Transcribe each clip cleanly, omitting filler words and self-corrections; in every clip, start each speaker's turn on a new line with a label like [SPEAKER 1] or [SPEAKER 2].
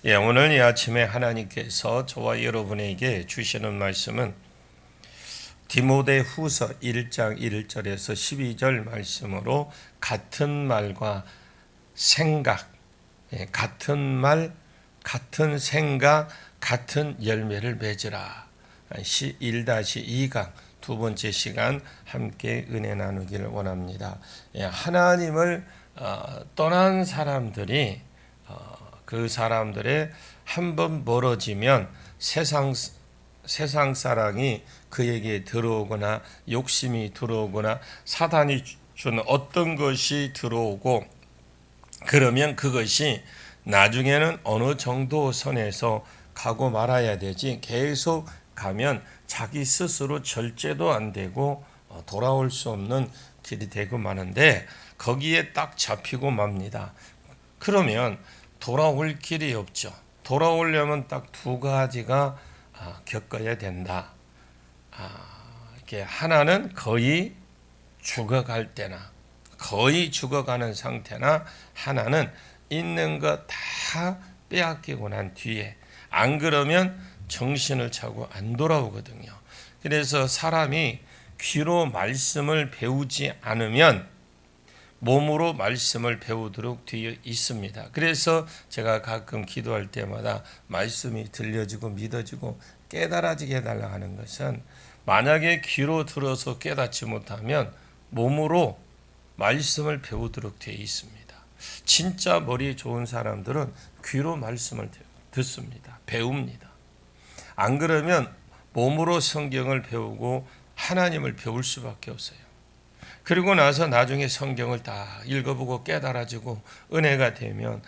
[SPEAKER 1] 오늘 이 아침에 하나님께서 저와 여러분에게 주시는 말씀은 디모데후서 1장 1절에서 12절 말씀으로 같은 말과 생각, 같은 말, 같은 생각, 같은 열매를 맺으라. 1-2강 두 번째 시간 함께 은혜 나누기를 원합니다. 하나님을 떠난 사람들이 그 사람들의 한번 멀어지면 세상 사랑이 그에게 들어오거나 욕심이 들어오거나 사단이 주는 어떤 것이 들어오고 그러면 그것이 나중에는 어느 정도 선에서 가고 말아야 되지 계속 가면 자기 스스로 절제도 안 되고 돌아올 수 없는 길이 되고 마는데 거기에 딱 잡히고 맙니다. 그러면 돌아올 길이 없죠. 돌아오려면 딱 두 가지가 겪어야 된다. 이렇게 하나는 거의 죽어갈 때나 거의 죽어가는 상태나 하나는 있는 거 다 빼앗기고 난 뒤에 안 그러면 정신을 차고 안 돌아오거든요. 그래서 사람이 귀로 말씀을 배우지 않으면 몸으로 말씀을 배우도록 되어 있습니다. 그래서 제가 가끔 기도할 때마다 말씀이 들려지고 믿어지고 깨달아지게 해달라 하는 것은 만약에 귀로 들어서 깨닫지 못하면 몸으로 말씀을 배우도록 되어 있습니다. 진짜 머리 좋은 사람들은 귀로 말씀을 듣습니다. 배웁니다. 안 그러면 몸으로 성경을 배우고 하나님을 배울 수밖에 없어요. 그리고 나서 나중에 성경을 다 읽어보고 깨달아지고 은혜가 되면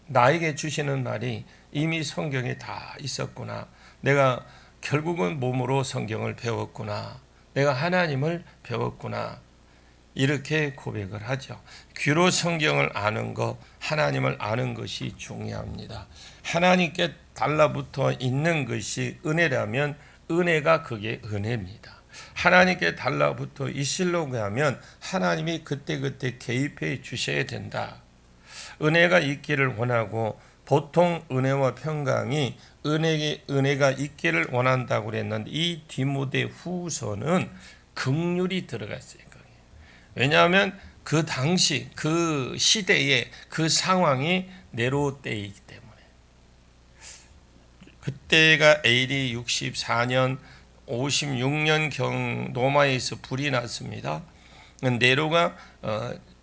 [SPEAKER 1] 나에게 주시는 말이 이미 성경에 다 있었구나. 내가 결국은 몸으로 성경을 배웠구나. 내가 하나님을 배웠구나. 이렇게 고백을 하죠. 귀로 성경을 아는 것, 하나님을 아는 것이 중요합니다. 하나님께 달라붙어 있는 것이 은혜라면 은혜가 그게 은혜입니다. 하나님께 달라붙어 있으려고 하면 하나님이 그때그때 개입해 주셔야 된다. 은혜가 있기를 원하고 보통 은혜와 평강이 은혜가 있기를 원한다고 그랬는데 이 디모데 후서는 긍휼이 들어가 있어요. 왜냐하면 그 당시 그 시대에 그 상황이 네로 때이기 때문에 그때가 AD 64년 56년경 로마에서 불이 났습니다. 네로가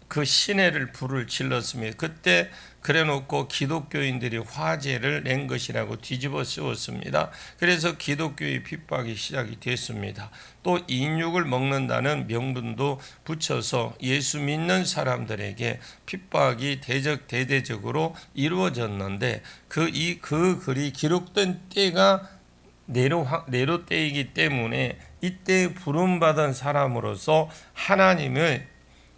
[SPEAKER 1] 그 시내를 불을 질렀습니다. 그때 그래놓고 기독교인들이 화재를 낸 것이라고 뒤집어 쓰었습니다. 그래서 기독교의 핍박이 시작이 됐습니다. 또 인육을 먹는다는 명분도 붙여서 예수 믿는 사람들에게 핍박이 대대적으로 이루어졌는데 그 글이 기록된 때가 네로 때이기 때문에 이때 부름받은 사람으로서 하나님을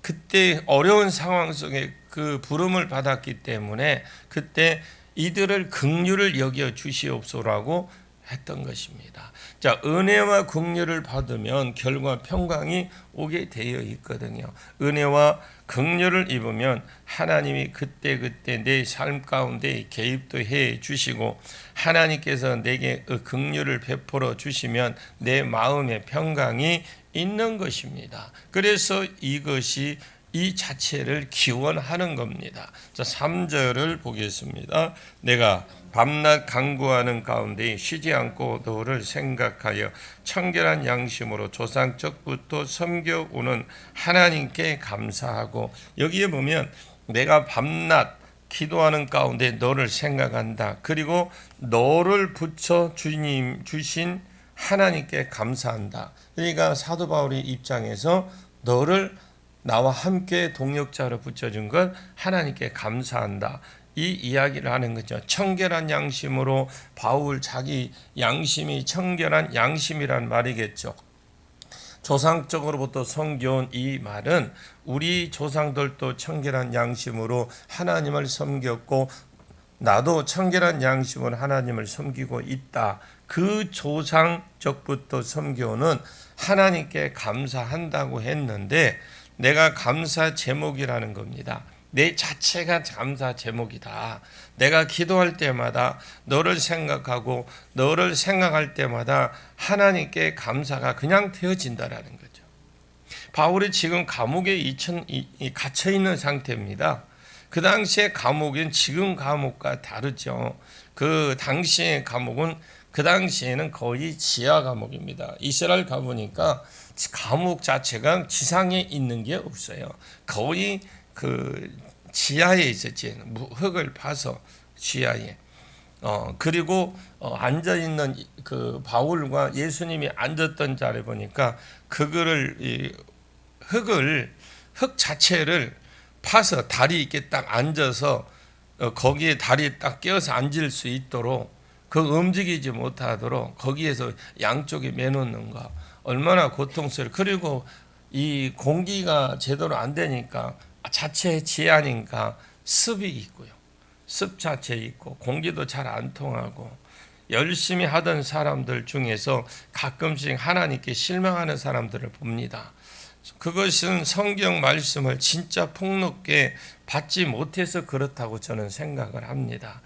[SPEAKER 1] 그때 어려운 상황 속에 그 부름을 받았기 때문에 그때 이들을 긍휼을 여겨 주시옵소라고 했던 것입니다. 자, 은혜와 긍휼을 받으면 결과 평강이 오게 되어 있거든요. 은혜와 긍휼을 입으면 하나님이 그때 내 삶 가운데 개입도 해 주시고 하나님께서 내게 긍휼을 베풀어 주시면 내 마음의 평강이 있는 것입니다. 그래서 이것이 이 자체를 기원하는 겁니다. 자, 3절을 보겠습니다. 내가 밤낮 간구하는 가운데 쉬지 않고 너를 생각하여 청결한 양심으로 조상적부터 섬겨오는 하나님께 감사하고 여기에 보면 내가 밤낮 기도하는 가운데 너를 생각한다. 그리고 너를 붙여 주님 주신 하나님께 감사한다. 그러니까 사도 바울의 입장에서 너를 나와 함께 동역자로 붙여준 것 하나님께 감사한다. 이 이야기를 하는 거죠. 청결한 양심으로 바울 자기 양심이 청결한 양심이란 말이겠죠. 조상적으로부터 섬겨온 이 말은 우리 조상들도 청결한 양심으로 하나님을 섬겼고 나도 청결한 양심으로 하나님을 섬기고 있다. 그 조상적부터 섬겨오는 하나님께 감사한다고 했는데 내가 감사 제목이라는 겁니다. 내 자체가 감사 제목이다. 내가 기도할 때마다 너를 생각하고 너를 생각할 때마다 하나님께 감사가 그냥 되어진다라는 거죠. 바울이 지금 감옥에 갇혀 있는 상태입니다. 그 당시의 감옥은 지금 감옥과 다르죠. 그 당시의 감옥은 그 당시에는 거의 지하 감옥입니다. 이스라엘 가보니까 감옥 자체가 지상에 있는 게 없어요. 거의 그 지하에 있었지. 흙을 파서 지하에. 그리고 앉아 있는 그 바울과 예수님이 앉았던 자리에 보니까 그거를 흙 자체를 파서 다리 있게 딱 앉아서 거기에 다리에 딱 끼어서 앉을 수 있도록 그 움직이지 못하도록 거기에서 양쪽에 매놓는 거 얼마나 고통스러워. 그리고 이 공기가 제대로 안 되니까 자체 지하니까 습이 있고요. 습 자체 있고 공기도 잘 안 통하고 열심히 하던 사람들 중에서 가끔씩 하나님께 실망하는 사람들을 봅니다. 그것은 성경 말씀을 진짜 폭넓게 받지 못해서 그렇다고 저는 생각을 합니다.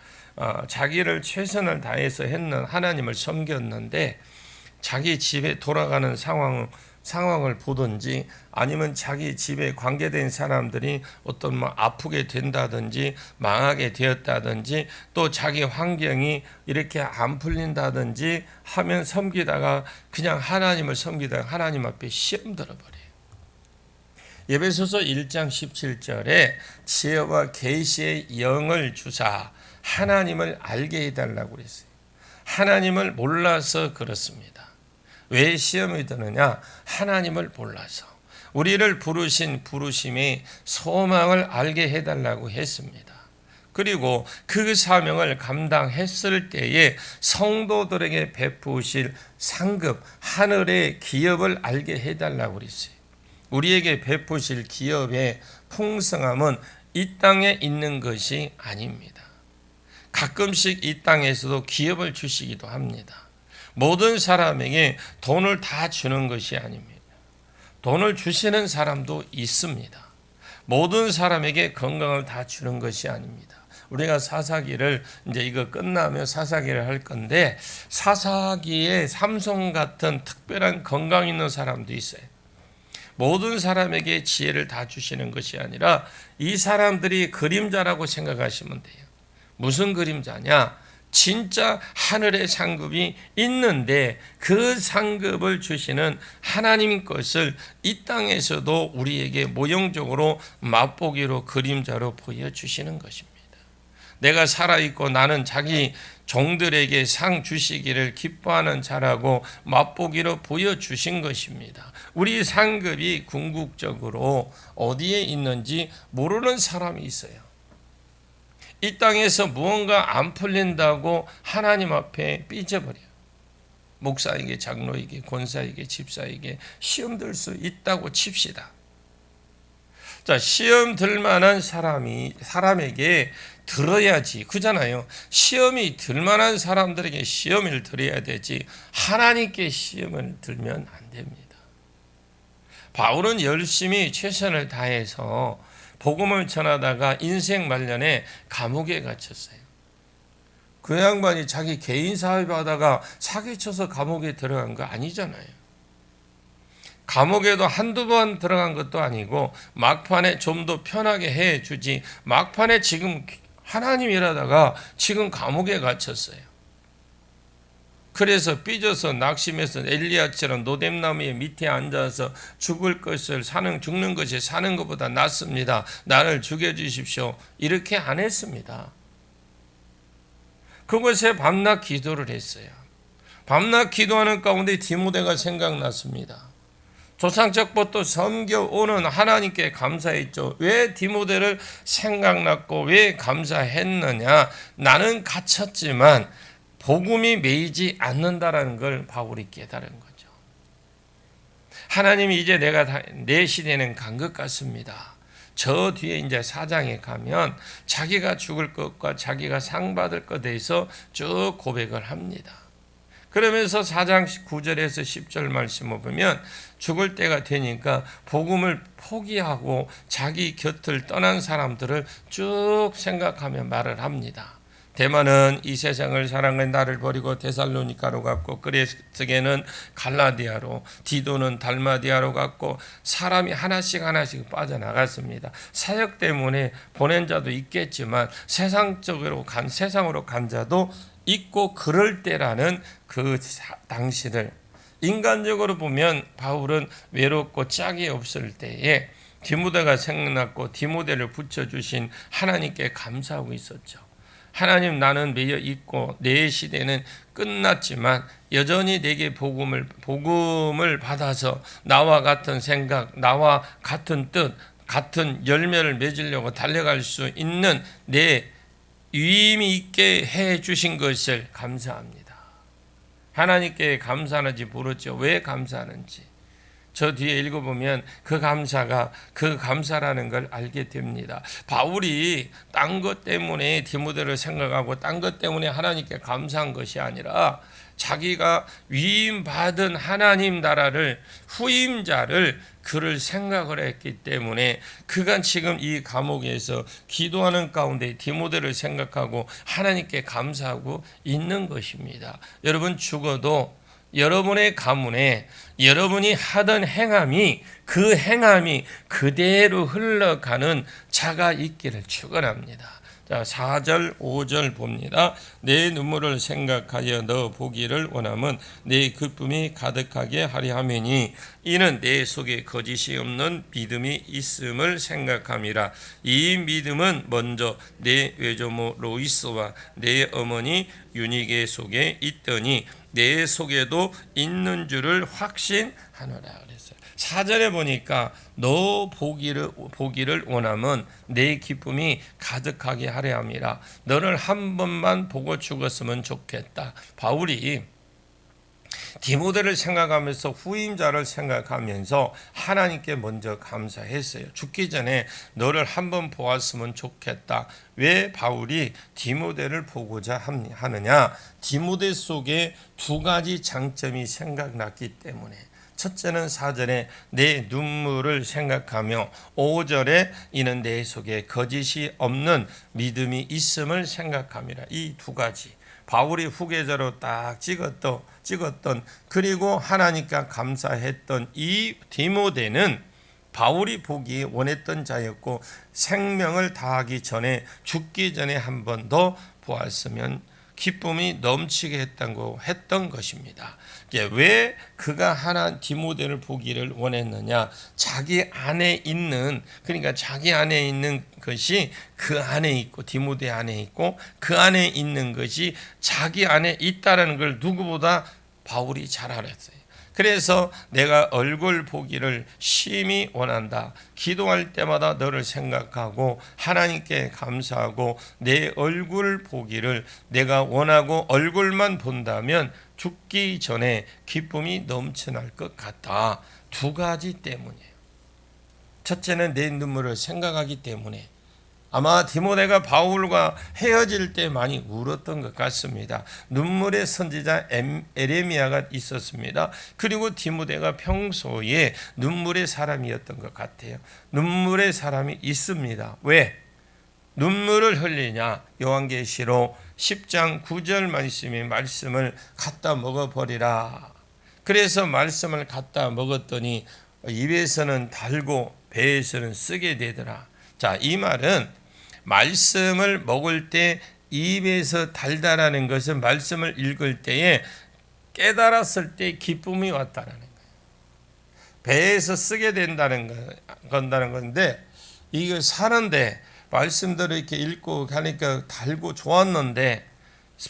[SPEAKER 1] 자기를 최선을 다해서 했는 하나님을 섬겼는데 자기 집에 돌아가는 상황을 보든지 아니면 자기 집에 관계된 사람들이 어떤 아프게 된다든지 망하게 되었다든지 또 자기 환경이 이렇게 안 풀린다든지 하면 섬기다가 그냥 하나님을 섬기다가 하나님 앞에 시험 들어버려요. 에베소서 1장 17절에 지혜와 계시의 영을 주사 하나님을 알게 해달라고 그랬어요. 하나님을 몰라서 그렇습니다. 왜 시험이 드느냐? 하나님을 몰라서. 우리를 부르신 부르심이 소망을 알게 해달라고 했습니다. 그리고 그 사명을 감당했을 때에 성도들에게 베푸실 상급, 하늘의 기업을 알게 해달라고 그랬어요. 우리에게 베푸실 기업의 풍성함은 이 땅에 있는 것이 아닙니다. 가끔씩 이 땅에서도 기업을 주시기도 합니다. 모든 사람에게 돈을 다 주는 것이 아닙니다. 돈을 주시는 사람도 있습니다. 모든 사람에게 건강을 다 주는 것이 아닙니다. 우리가 사사기를 이제 이거 끝나면 사사기를 할 건데 사사기에 삼손 같은 특별한 건강 있는 사람도 있어요. 모든 사람에게 지혜를 다 주시는 것이 아니라 이 사람들이 그림자라고 생각하시면 돼요. 무슨 그림자냐? 진짜 하늘의 상급이 있는데 그 상급을 주시는 하나님 것을 이 땅에서도 우리에게 모형적으로 맛보기로 그림자로 보여주시는 것입니다. 내가 살아있고 나는 자기 종들에게 상 주시기를 기뻐하는 자라고 맛보기로 보여주신 것입니다. 우리 상급이 궁극적으로 어디에 있는지 모르는 사람이 있어요. 이 땅에서 무언가 안 풀린다고 하나님 앞에 삐져버려요. 목사에게, 장로에게, 권사에게, 집사에게 시험 들 수 있다고 칩시다. 자, 시험 들 만한 사람에게 들어야지. 그잖아요. 시험이 들 만한 사람들에게 시험을 들어야 되지. 하나님께 시험을 들면 안 됩니다. 바울은 열심히 최선을 다해서 복음을 전하다가 인생 말년에 감옥에 갇혔어요. 그 양반이 자기 개인 사업하다가 사기쳐서 감옥에 들어간 거 아니잖아요. 감옥에도 한두 번 들어간 것도 아니고 막판에 좀 더 편하게 해주지 막판에 지금 하나님 일하다가 지금 감옥에 갇혔어요. 그래서 삐져서 낙심해서 엘리야처럼 노뎀나무의 밑에 앉아서 죽을 것을 죽는 것이 사는 것보다 낫습니다. 나를 죽여주십시오. 이렇게 안 했습니다. 그것에 밤낮 기도를 했어요. 밤낮 기도하는 가운데 디모데가 생각났습니다. 조상적부터 섬겨오는 하나님께 감사했죠. 왜 디모데를 생각났고 왜 감사했느냐? 나는 갇혔지만 복음이 매이지 않는다라는 걸 바울이 깨달은 거죠. 하나님이 이제 내 시대는 간 것 같습니다. 저 뒤에 이제 4장에 가면 자기가 죽을 것과 자기가 상 받을 것에 대해서 쭉 고백을 합니다. 그러면서 4장 9절에서 10절 말씀을 보면 죽을 때가 되니까 복음을 포기하고 자기 곁을 떠난 사람들을 쭉 생각하며 말을 합니다. 데마는 이 세상을 사랑해 나를 버리고 데살로니가로 갔고, 그레스게는 갈라디아로, 디도는 달마디아로 갔고, 사람이 하나씩 빠져나갔습니다. 사역 때문에 보낸 자도 있겠지만 세상으로 간 자도 있고, 그럴 때라는 그 당시를, 인간적으로 보면 바울은 외롭고 짝이 없을 때에 디모데가 생각났고 디모데를 붙여주신 하나님께 감사하고 있었죠. 하나님, 나는 매여 있고 내 시대는 끝났지만 여전히 내게 복음을 받아서 나와 같은 생각, 나와 같은 뜻, 같은 열매를 맺으려고 달려갈 수 있는 내 유의미 있게 해 주신 것을 감사합니다. 하나님께 감사하는지 물었죠. 왜 감사하는지. 저 뒤에 읽어보면 그 감사라는 걸 알게 됩니다. 바울이 딴 것 때문에 디모데를 생각하고 딴 것 때문에 하나님께 감사한 것이 아니라 자기가 위임받은 하나님 나라를, 후임자를 그를 생각을 했기 때문에 그가 지금 이 감옥에서 기도하는 가운데 디모데를 생각하고 하나님께 감사하고 있는 것입니다. 여러분, 죽어도 여러분의 가문에 여러분이 하던 행함이, 그 행함이 그대로 흘러가는 자가 있기를 축원합니다. 자, 4절 5절 봅니다. 내 눈물을 생각하여 너 보기를 원하면 내 기쁨이 가득하게 하려 함이니 이는 내 속에 거짓이 없는 믿음이 있음을 생각함이라. 이 믿음은 먼저 내 외조모 로이스와 내 어머니 유니게 속에 있더니 내 속에도 있는 줄을 확신하노라 그랬어요. 4절에 보니까 너 보기를 원하면 내 기쁨이 가득하게 하려 함이라. 너를 한 번만 보고 죽었으면 좋겠다. 바울이 디모데를 생각하면서 후임자를 생각하면서 하나님께 먼저 감사했어요. 죽기 전에 너를 한번 보았으면 좋겠다. 왜 바울이 디모데를 보고자 하느냐? 디모데 속에 두 가지 장점이 생각났기 때문에. 첫째는 4절에 내 눈물을 생각하며 5절에 이는 내 속에 거짓이 없는 믿음이 있음을 생각함이라. 이 두 가지 바울이 후계자로 딱 찍었던 그리고 하나님께 감사했던 이 디모데는 바울이 보기 원했던 자였고 생명을 다하기 전에, 죽기 전에 한 번 더 보았으면 기쁨이 넘치게 했던 것입니다. 왜 그가 디모데를 보기를 원했느냐? 자기 안에 있는, 그러니까 자기 안에 있는 것이 그 안에 있고 디모데 안에 있고 그 안에 있는 것이 자기 안에 있다는 걸 누구보다 바울이 잘 알았어요. 그래서 내가 얼굴 보기를 심히 원한다. 기도할 때마다 너를 생각하고 하나님께 감사하고 내 얼굴 보기를 내가 원하고 얼굴만 본다면 죽기 전에 기쁨이 넘쳐날 것 같다. 두 가지 때문이에요. 첫째는 내 눈물을 생각하기 때문에. 아마 디모데가 바울과 헤어질 때 많이 울었던 것 같습니다. 눈물의 선지자 에레미야가 있었습니다. 그리고 디모데가 평소에 눈물의 사람이었던 것 같아요. 눈물의 사람이 있습니다. 왜? 눈물을 흘리냐? 요한계시록 10장 9절 말씀을 갖다 먹어버리라. 그래서 말씀을 갖다 먹었더니 입에서는 달고 배에서는 쓰게 되더라. 자, 이 말은 말씀을 먹을 때 입에서 달다라는 것은 말씀을 읽을 때에 깨달았을 때 기쁨이 왔다라는 거예요. 배에서 쓰게 된다는 건데, 이거 사는데 말씀대로 이렇게 읽고 가니까 달고 좋았는데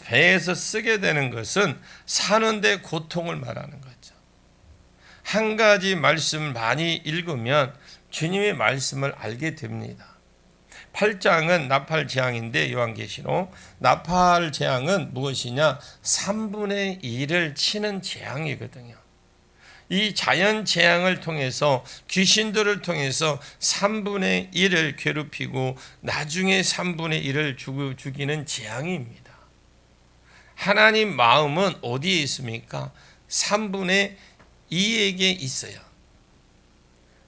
[SPEAKER 1] 배에서 쓰게 되는 것은 사는데 고통을 말하는 거죠. 한 가지 말씀을 많이 읽으면 주님의 말씀을 알게 됩니다. 8장은 나팔 재앙인데 요한계시록 나팔 재앙은 무엇이냐? 3분의 1을 치는 재앙이거든요. 이 자연 재앙을 통해서 귀신들을 통해서 3분의 1을 괴롭히고 나중에 3분의 1을 죽이는 재앙입니다. 하나님 마음은 어디에 있습니까? 3분의 2에게 있어요.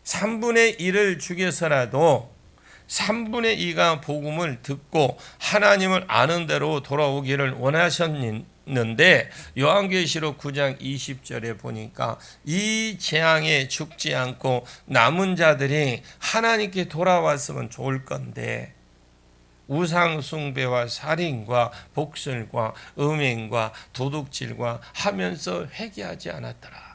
[SPEAKER 1] 3분의 1을 죽여서라도 3분의 2가 복음을 듣고 하나님을 아는 대로 돌아오기를 원하셨는데, 요한계시록 9장 20절에 보니까 이 재앙에 죽지 않고 남은 자들이 하나님께 돌아왔으면 좋을 건데 우상 숭배와 살인과 복술과 음행과 도둑질과 하면서 회개하지 않았더라.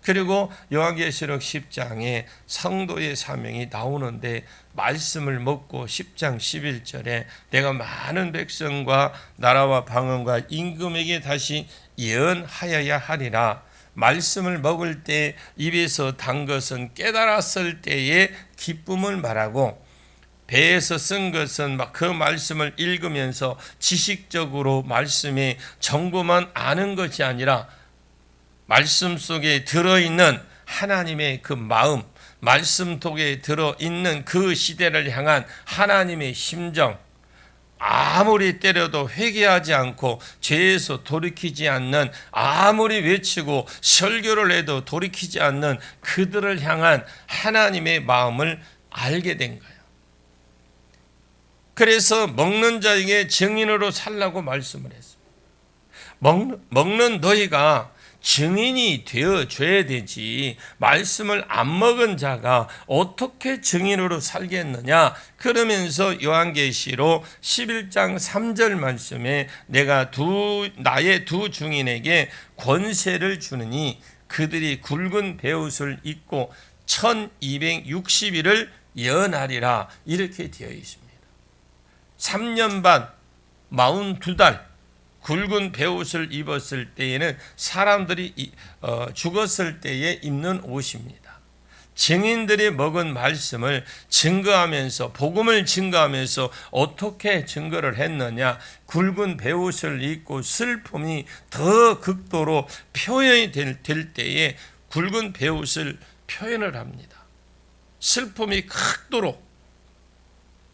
[SPEAKER 1] 그리고 요한계시록 10장에 성도의 사명이 나오는데 말씀을 먹고 10장 11절에 내가 많은 백성과 나라와 방언과 임금에게 다시 예언하여야 하리라. 말씀을 먹을 때 입에서 단 것은 깨달았을 때의 기쁨을 말하고, 배에서 쓴 것은 막 그 말씀을 읽으면서 지식적으로 말씀의 정보만 아는 것이 아니라 말씀 속에 들어있는 하나님의 그 마음, 말씀 속에 들어있는 그 시대를 향한 하나님의 심정, 아무리 때려도 회개하지 않고 죄에서 돌이키지 않는, 아무리 외치고 설교를 해도 돌이키지 않는 그들을 향한 하나님의 마음을 알게 된 거예요. 그래서 먹는 자에게 증인으로 살라고 말씀을 했습니다. 먹는 너희가 증인이 되어줘야 되지, 말씀을 안 먹은 자가 어떻게 증인으로 살겠느냐. 그러면서 요한계시록 11장 3절 말씀에 내가 나의 두 증인에게 권세를 주느니 그들이 굵은 베옷을 입고 1260일을 예언하리라. 이렇게 되어 있습니다. 3년 반 42달 굵은 베옷을 입었을 때에는 사람들이 죽었을 때에 입는 옷입니다. 증인들이 먹은 말씀을 증거하면서, 복음을 증거하면서 어떻게 증거를 했느냐. 굵은 베옷을 입고 슬픔이 더 극도로 표현이 될 때에 굵은 베옷을 표현을 합니다. 슬픔이 극도로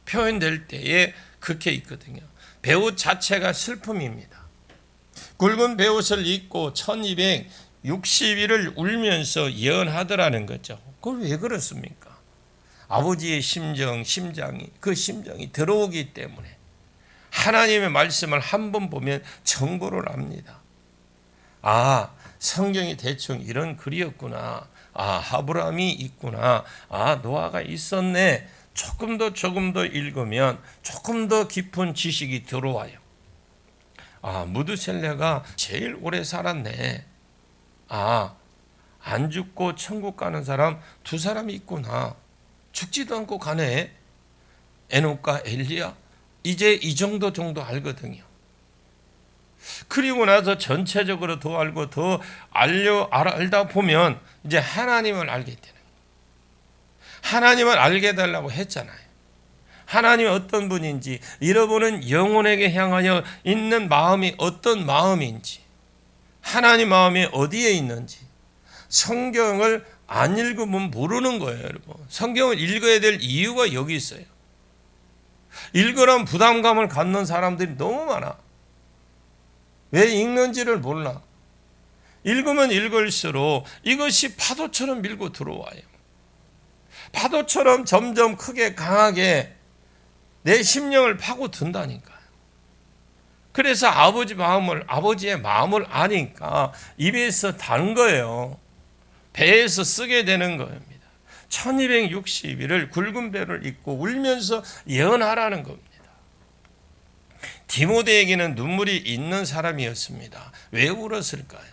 [SPEAKER 1] 표현될 때에 그렇게 있거든요. 베옷 자체가 슬픔입니다. 굵은 베옷을 입고 1260일을 울면서 예언하더라는 거죠. 그걸 왜 그렇습니까? 아버지의 심정이 들어오기 때문에 하나님의 말씀을 한번 보면 정보를 압니다. 아, 성경이 대충 이런 글이었구나. 아, 아브라함이 있구나. 아, 노아가 있었네. 조금 더 읽으면 조금 더 깊은 지식이 들어와요. 아, 무드셀레가 제일 오래 살았네. 아, 안 죽고 천국 가는 사람 두 사람이 있구나. 죽지도 않고 가네. 에녹과 엘리야. 이제 이 정도 알거든요. 그리고 나서 전체적으로 더 알고 더 알다 보면 이제 하나님을 알게 되는 거예요. 하나님을 알게 달라고 했잖아요. 하나님이 어떤 분인지, 잃어버린 영혼에게 향하여 있는 마음이 어떤 마음인지, 하나님 마음이 어디에 있는지 성경을 안 읽으면 모르는 거예요, 여러분. 성경을 읽어야 될 이유가 여기 있어요. 읽으란 부담감을 갖는 사람들이 너무 많아. 왜 읽는지를 몰라. 읽으면 읽을수록 이것이 파도처럼 밀고 들어와요. 파도처럼 점점 크게 강하게 내 심령을 파고든다니까요. 그래서 아버지의 마음을 아니까 입에서 단 거예요. 배에서 쓰게 되는 겁니다. 1260일을 굵은 배를 입고 울면서 예언하라는 겁니다. 디모데에게는 눈물이 있는 사람이었습니다. 왜 울었을까요?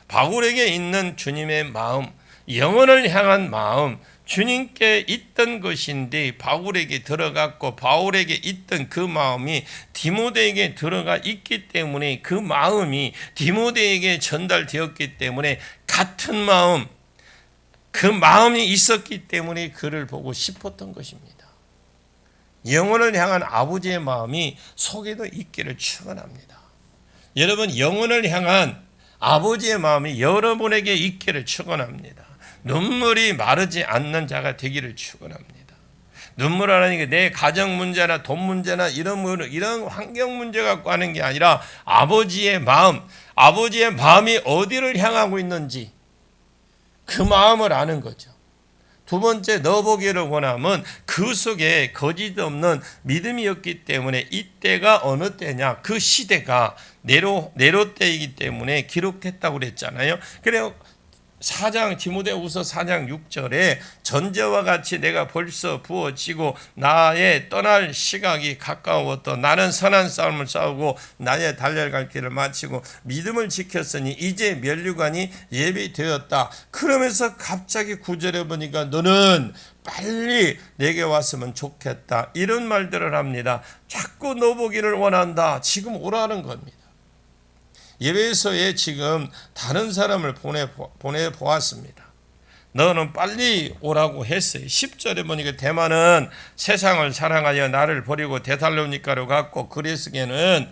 [SPEAKER 1] 바울에게 있는 주님의 마음, 영혼을 향한 마음, 주님께 있던 것인데 바울에게 들어갔고, 바울에게 있던 그 마음이 디모데에게 들어가 있기 때문에 그 마음이 디모데에게 전달되었기 때문에 같은 마음, 그 마음이 있었기 때문에 그를 보고 싶었던 것입니다. 영혼을 향한 아버지의 마음이 속에도 있기를 축원합니다. 여러분, 영혼을 향한 아버지의 마음이 여러분에게 있기를 축원합니다. 눈물이 마르지 않는 자가 되기를 축원합니다. 눈물하는 게 내 가정 문제나 돈 문제나 이런 환경 문제 갖고 하는 게 아니라 아버지의 마음이 어디를 향하고 있는지 그 마음을 아는 거죠. 두 번째, 너 보기를 원하면 그 속에 거짓 없는 믿음이었기 때문에 이때가 어느 때냐, 그 시대가 네로 때이기 때문에 기록됐다고 그랬잖아요. 그래요. 디모데후서 4장 6절에 전제와 같이 내가 벌써 부어지고 나의 떠날 시각이 가까웠더 나는 선한 싸움을 싸우고 나의 달려갈 길을 마치고 믿음을 지켰으니 이제 면류관이 예비되었다. 그러면서 갑자기 9절에 보니까 너는 빨리 내게 왔으면 좋겠다. 이런 말들을 합니다. 자꾸 너 보기를 원한다. 지금 오라는 겁니다. 예배소에 지금 다른 사람을 보내보았습니다. 너는 빨리 오라고 했어요. 10절에 보니까 대만은 세상을 사랑하여 나를 버리고 데살로니가로 갔고 그리스게는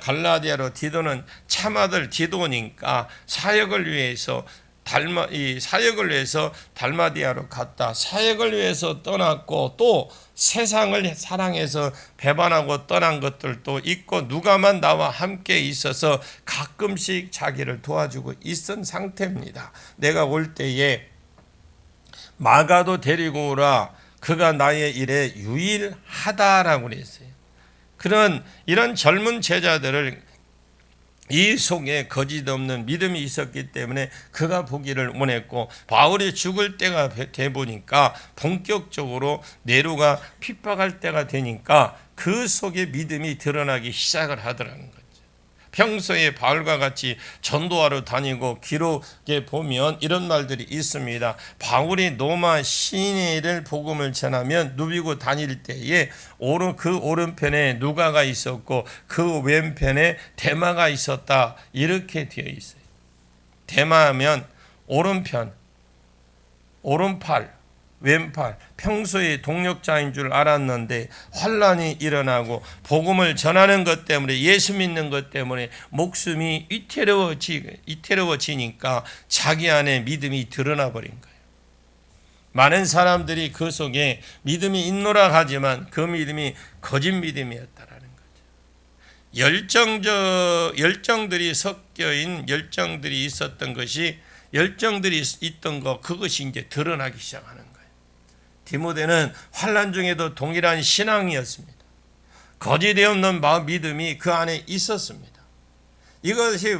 [SPEAKER 1] 갈라디아로 디도는 참아들 디도니까 사역을 위해서 달마디아로 갔다. 사역을 위해서 떠났고 또 세상을 사랑해서 배반하고 떠난 것들도 있고 누가만 나와 함께 있어서 가끔씩 자기를 도와주고 있은 상태입니다. 내가 올 때에 마가도 데리고 오라. 그가 나의 일에 유일하다라고 그랬어요. 이런 젊은 제자들을 이 속에 거짓 없는 믿음이 있었기 때문에 그가 보기를 원했고 바울이 죽을 때가 돼 보니까 본격적으로 네로가 핍박할 때가 되니까 그 속에 믿음이 드러나기 시작을 하더라는 거죠. 평소에 바울과 같이 전도하러 다니고 기록에 보면 이런 말들이 있습니다. 바울이 로마 시내를 복음을 전하면 누비고 다닐 때에 그 오른편에 누가가 있었고 그 왼편에 데마가 있었다. 이렇게 되어 있어요. 데마하면 오른편, 오른팔, 왼팔, 평소에 동력자인 줄 알았는데 환란이 일어나고 복음을 전하는 것 때문에 예수 믿는 것 때문에 목숨이 위태로워지니까 자기 안에 믿음이 드러나 버린 거예요. 많은 사람들이 그 속에 믿음이 있노라 하지만 그 믿음이 거짓 믿음이었다라는 거죠. 열정들이 섞여인 열정들이 있었던 것이 열정들이 있던 그것이 이제 드러나기 시작하는 거예요. 디모데는 환난 중에도 동일한 신앙이었습니다. 거짓이 없는 믿음이 그 안에 있었습니다. 이것이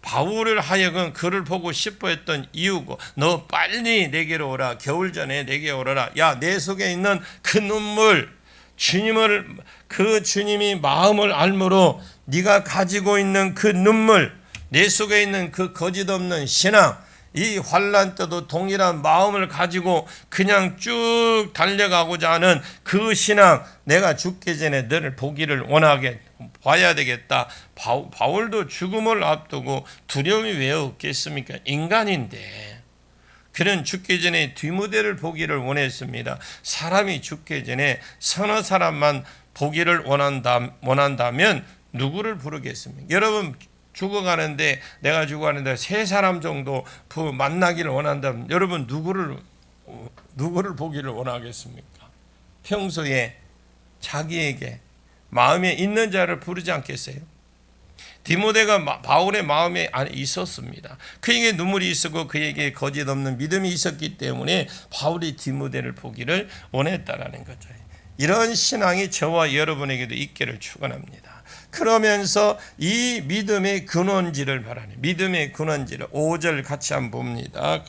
[SPEAKER 1] 바울을 하여금 그를 보고 싶어 했던 이유고 너 빨리 내게로 오라. 겨울 전에 내게 오라라. 야, 내 속에 있는 그 눈물 주님이 마음을 알므로 네가 가지고 있는 그 눈물 내 속에 있는 그 거짓 없는 신앙 이 환난 때도 동일한 마음을 가지고 그냥 쭉 달려가고자 하는 그 신앙 내가 죽기 전에 너를 보기를 원하게 봐야 되겠다. 바울도 죽음을 앞두고 두려움이 왜 없겠습니까? 인간인데 그는 죽기 전에 디모데를 보기를 원했습니다. 사람이 죽기 전에 서너 사람만 보기를 원한다면 누구를 부르겠습니까? 여러분 죽어가는데 내가 죽어가는데 세 사람 정도 만나기를 원한다면 여러분 누구를 보기를 원하겠습니까? 평소에 자기에게 마음에 있는 자를 부르지 않겠어요? 디모데가 바울의 마음에 안에 있었습니다. 그에게 눈물이 있었고 그에게 거짓 없는 믿음이 있었기 때문에 바울이 디모데를 보기를 원했다라는 거죠. 이런 신앙이 저와 여러분에게도 있기를 축원합니다. 그러면서 이 믿음의 근원지를 말하는 믿음의 근원지를 5절 같이 한번 봅니다.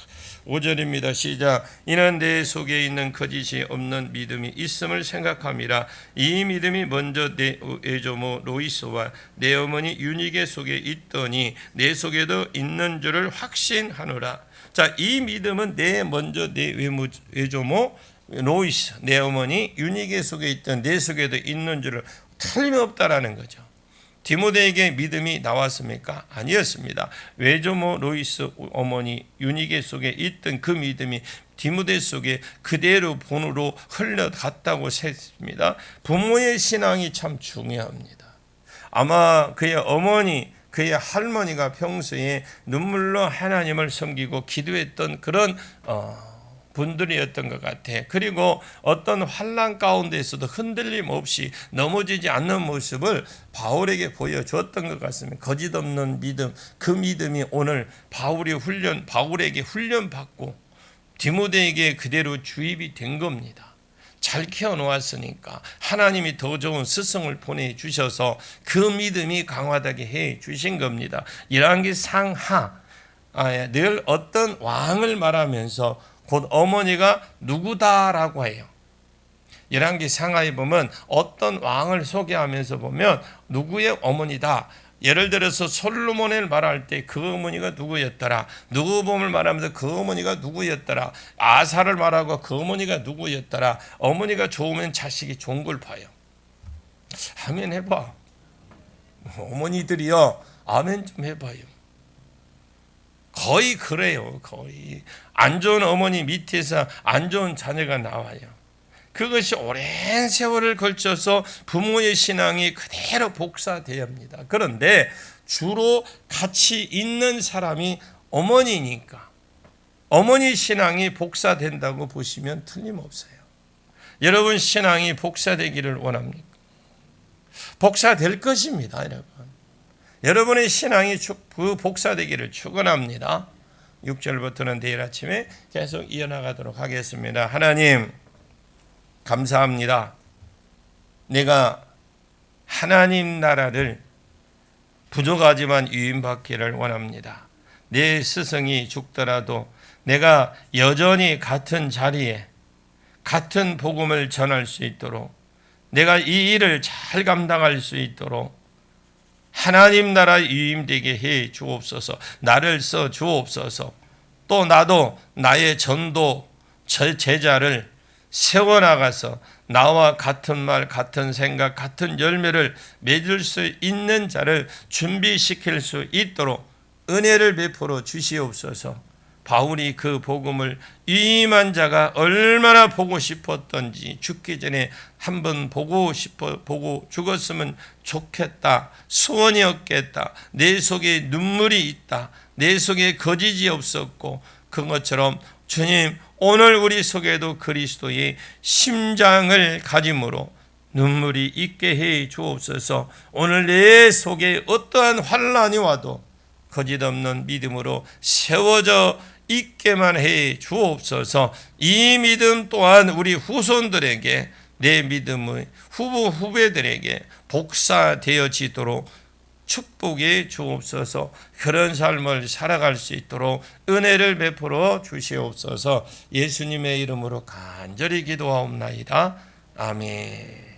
[SPEAKER 1] 5절입니다. 시작. 이는 내 속에 있는 거짓이 없는 믿음이 있음을 생각함이라. 이 믿음이 먼저 내 외조모 로이스와 내 어머니 유니게 속에 있더니 내 속에도 있는 줄을 확신하노라. 자, 이 믿음은 먼저 내 외조모 로이스 내 어머니 유니게 속에 있던 내 속에도 있는 줄을 틀림없다라는 거죠. 디모데에게 믿음이 나왔습니까? 아니었습니다. 외조모 로이스 어머니 유니게 속에 있던 그 믿음이 디모데 속에 그대로 본으로 흘러갔다고 했습니다. 부모의 신앙이 참 중요합니다. 아마 그의 어머니, 그의 할머니가 평소에 눈물로 하나님을 섬기고 기도했던 그런 분들이었던 것 같아. 그리고 어떤 환난 가운데에서도 흔들림 없이 넘어지지 않는 모습을 바울에게 보여줬던 것 같습니다. 거짓 없는 믿음, 그 믿음이 오늘 바울에게 훈련받고 디모데에게 그대로 주입이 된 겁니다. 잘 키워놓았으니까 하나님이 더 좋은 스승을 보내주셔서 그 믿음이 강화되게 해주신 겁니다. 열왕기 상하, 늘 어떤 왕을 말하면서 곧 어머니가 누구다라고 해요. 열왕기 상하에 보면 어떤 왕을 소개하면서 보면 누구의 어머니다. 예를 들어서 솔로몬을 말할 때 그 어머니가 누구였더라. 누구봄을 말하면서 그 어머니가 누구였더라. 아사를 말하고 그 어머니가 누구였더라. 어머니가 좋으면 자식이 좋은 걸 봐요. 아멘 해봐. 어머니들이요. 아멘 좀 해봐요. 거의 그래요. 거의 안 좋은 어머니 밑에서 안 좋은 자녀가 나와요. 그것이 오랜 세월을 걸쳐서 부모의 신앙이 그대로 복사되어야 합니다. 그런데 주로 같이 있는 사람이 어머니니까 어머니 신앙이 복사된다고 보시면 틀림없어요. 여러분 신앙이 복사되기를 원합니까? 복사될 것입니다. 여러분. 여러분의 신앙이 복사되기를 축원합니다. 6절부터는 내일 아침에 계속 이어나가도록 하겠습니다. 하나님 감사합니다. 내가 하나님 나라를 부족하지만 유임받기를 원합니다. 내 스승이 죽더라도 내가 여전히 같은 자리에 같은 복음을 전할 수 있도록 내가 이 일을 잘 감당할 수 있도록 하나님 나라 유임되게 해 주옵소서. 나를 써 주옵소서. 또 나도 나의 전도 제자를 세워나가서 나와 같은 말, 같은 생각, 같은 열매를 맺을 수 있는 자를 준비시킬 수 있도록 은혜를 베풀어 주시옵소서. 바울이 그 복음을 위임한 자가 얼마나 보고 싶었던지 죽기 전에 한번 보고 죽었으면 좋겠다. 소원이었겠다. 내 속에 눈물이 있다. 내 속에 거짓이 없었고 그것처럼 주님 오늘 우리 속에도 그리스도의 심장을 가짐으로 눈물이 있게 해 주옵소서. 오늘 내 속에 어떠한 환난이 와도 거짓 없는 믿음으로 세워져 있게만 해 주옵소서. 이 믿음 또한 우리 후손들에게 내 믿음의 후배들에게 복사되어지도록 축복해 주옵소서. 그런 삶을 살아갈 수 있도록 은혜를 베풀어 주시옵소서. 예수님의 이름으로 간절히 기도하옵나이다. 아멘.